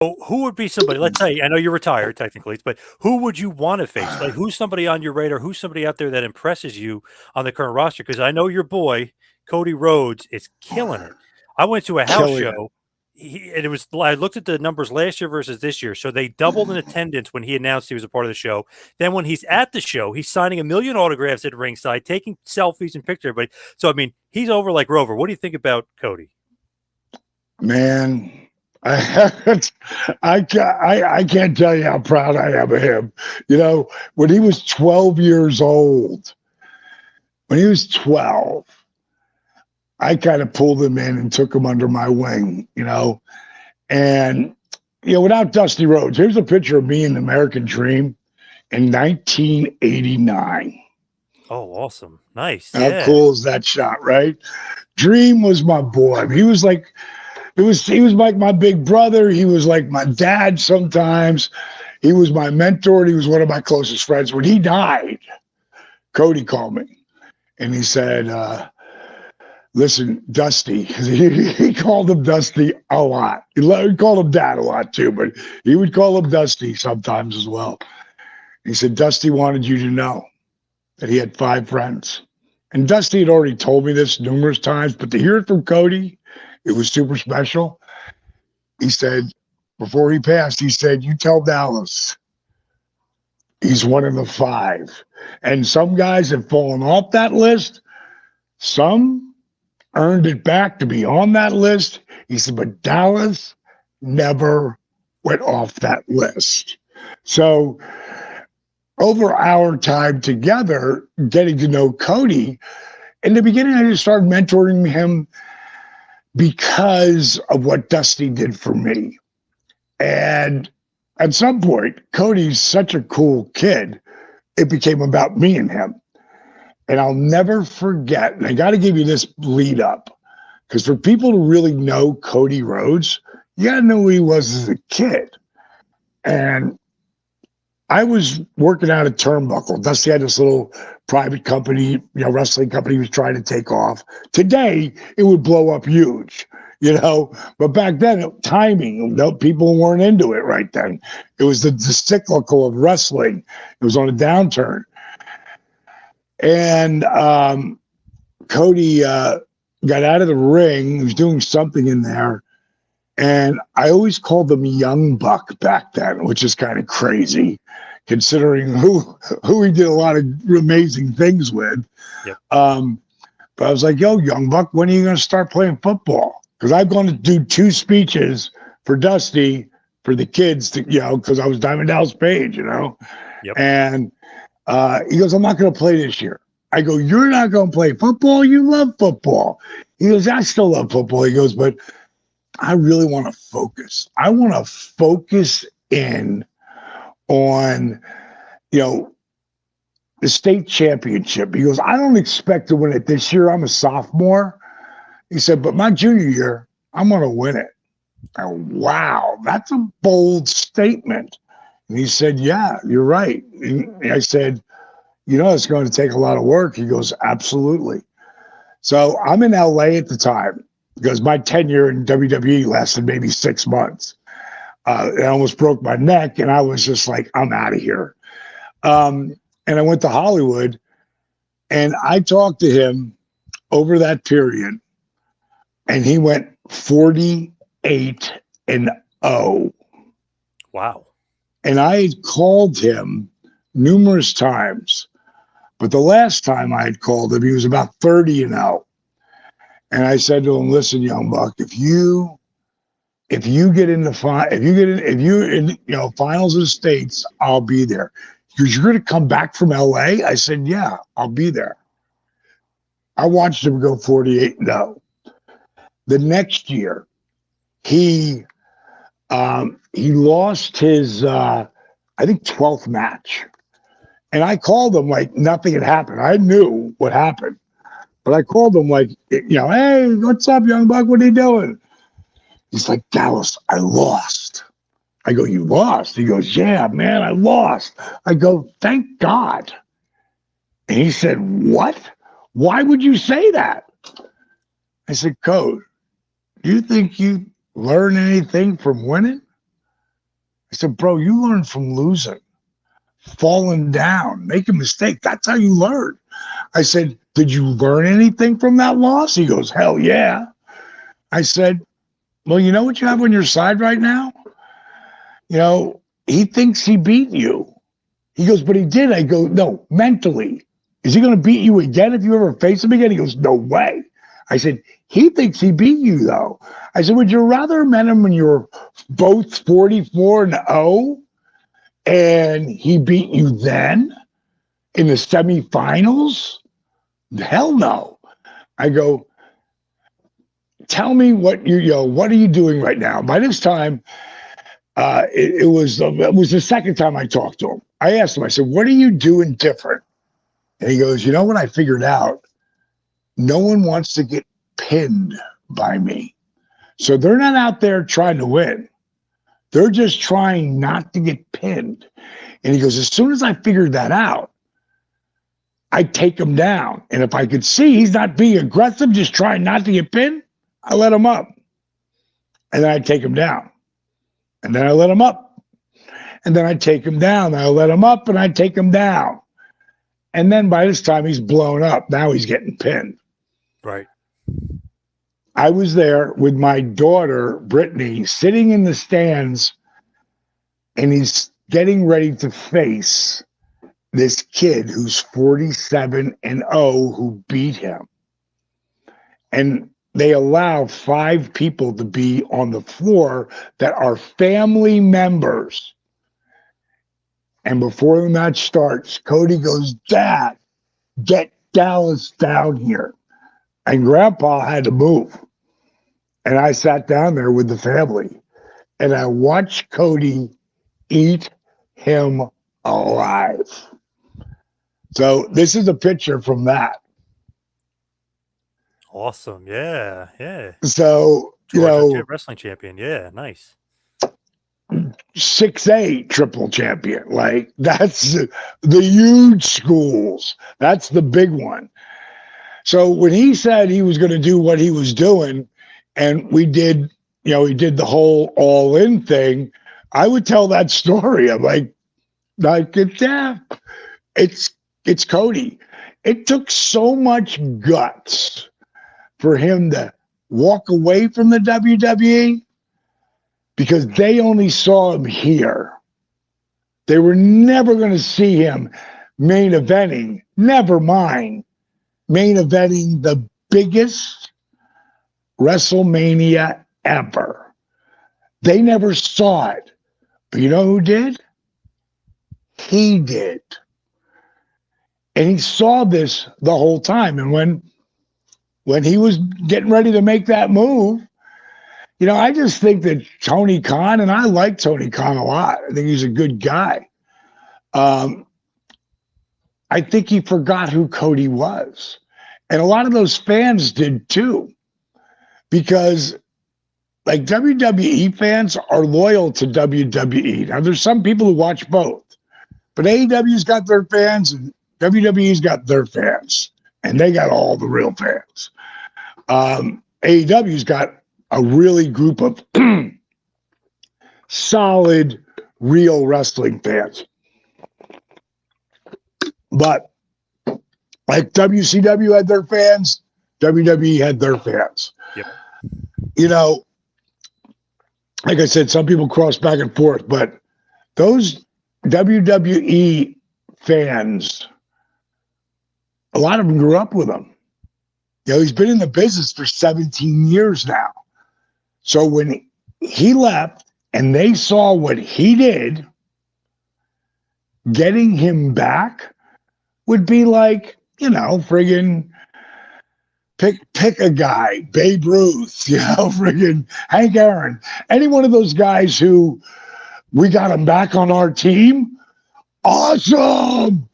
So who would be somebody? Let's say I know you're retired technically, but who would you want to face? Like, who's somebody on your radar? Who's somebody out there that impresses you on the current roster? Because I know your boy Cody Rhodes is killing it. I went to a house Killing it. show. And it was. I looked at the numbers last year versus this year. So they doubled in attendance when he announced he was a part of the show. Then when he's at the show, he's signing a million autographs at ringside, taking selfies and pictures of everybody. So I mean, he's over like Rover. What do you think about Cody? Man, I can't tell you how proud I am of him. You know, when he was 12 years old, when he was 12, I kind of pulled him in and took him under my wing, you know. And, you know, without Dusty Rhodes, here's a picture of me in the American Dream in 1989. Oh, awesome. Nice. How Yeah. cool is that shot, right? Dream was my boy. He was like, he was like my big brother. He was like my dad sometimes. He was my mentor. He was one of my closest friends. When he died, Cody called me and he said, listen, Dusty, he called him Dusty a lot. He called him Dad a lot too, but he would call him Dusty sometimes as well. He said, Dusty wanted you to know that he had 5 friends. And Dusty had already told me this numerous times, but to hear it from Cody, it was super special. He said, before he passed, he said, you tell Dallas he's one of the 5. And some guys have fallen off that list. Some earned it back to be on that list. He said, but Dallas never went off that list. So over our time together, getting to know Cody, in the beginning, I just started mentoring him because of what Dusty did for me. And at some point, Cody's such a cool kid, it became about me and him. And I'll never forget, and I got to give you this lead up, because for people to really know Cody Rhodes, you got to know who he was as a kid. And I was working out at Turnbuckle. Dusty had this little private company, you know, wrestling company he was trying to take off. Today, it would blow up huge, you know. But back then, timing, people weren't into it right then. It was the cyclical of wrestling. It was on a downturn. And Cody got out of the ring. He was doing something in there. And I always called him Young Buck back then, which is kind of crazy, considering who he did a lot of amazing things with. Yep. But I was like, yo, Young Buck, when are you going to start playing football? Because I've gone to do 2 speeches for Dusty, for the kids, to, you know, because I was Diamond Dallas Page, you know. Yep. And he goes, I'm not going to play this year. I go, you're not going to play football? You love football. He goes, I still love football. He goes, but I really want to focus. I want to focus in on, you know, the state championship. He goes, I don't expect to win it this year. I'm a sophomore. He said, but my junior year, I'm going to win it. Oh, wow, that's a bold statement. And he said, yeah, you're right. And I said, you know, it's going to take a lot of work. He goes, absolutely. So I'm in LA at the time, because my tenure in WWE lasted maybe 6 months. I almost broke my neck, and I was just like, I'm out of here. And I went to Hollywood, and I talked to him over that period, and he went 48-0. Wow. And I had called him numerous times, but the last time I had called him, he was about 30-0. And I said to him, listen, Young Buck, if you get in the finals of the states, I'll be there. Because you're going to come back from LA? I said, yeah, I'll be there. I watched him go 48-0. The next year, he lost his, I think, 12th match. And I called him like nothing had happened. I knew what happened. But I called him like, you know, hey, what's up, Young Buck? What are you doing? He's like, Dallas, I lost. I go, you lost? He goes, yeah, man, I lost. I go, thank God. And he said, what? Why would you say that? I said, Code, do you think you learn anything from winning? I said, bro, you learn from losing, falling down, make a mistake. That's how you learn. I said, did you learn anything from that loss? He goes, hell yeah. I said, well, you know what you have on your side right now? He thinks he beat you. He goes, but he did. I go, no, mentally. Is he going to beat you again if you ever face him again? He goes, no way. I said, he thinks he beat you, though. I said, would you rather have met him when you were both 44-0 and he beat you then in the semifinals? Hell no. I go, tell me what what are you doing right now? By this time, it was the second time I talked to him. I asked him, I said, what are you doing different? And he goes, you know what I figured out? No one wants to get pinned by me. So they're not out there trying to win. They're just trying not to get pinned. And he goes, as soon as I figured that out, I take him down. And if I could see he's not being aggressive, just trying not to get pinned, I let him up. And then I take him down. And then I let him up. And then I take him down. I let him up and I take him down. And then by this time he's blown up. Now he's getting pinned. Right. I was there with my daughter, Brittany, sitting in the stands, and he's getting ready to face this kid who's 47-0 who beat him. And they allow 5 people to be on the floor that are family members. And before the match starts, Cody goes, Dad, get Dallas down here. And Grandpa had to move. And I sat down there with the family. And I watched Cody eat him alive. So this is a picture from that. Awesome. Yeah. Yeah. So, wrestling champion. Yeah. Nice. 6'8" triple champion. Like, that's the huge schools. That's the big one. So when he said he was going to do what he was doing, and we did, he did the whole all in thing, I would tell that story. I'm like, it's Cody. It took so much guts for him to walk away from the WWE because they only saw him here. They were never going to see him main eventing, never mind main eventing the biggest WrestleMania ever. They never saw it. But you know who did? He did. And he saw this the whole time. And when he was getting ready to make that move, I just think that Tony Khan, and I like Tony Khan a lot. I think he's a good guy. I think he forgot who Cody was. And a lot of those fans did too. Because like WWE fans are loyal to WWE. Now there's some people who watch both. But AEW's got their fans and WWE's got their fans. And they got all the real fans. AEW's got a really group of solid, real wrestling fans. But like WCW had their fans, WWE had their fans. Yep. Like I said, some people cross back and forth, but those WWE fans, a lot of them grew up with him. He's been in the business for 17 years now. So when he left and they saw what he did, getting him back would be like, friggin' pick a guy, Babe Ruth, friggin' Hank Aaron, any one of those guys who we got him back on our team. Awesome.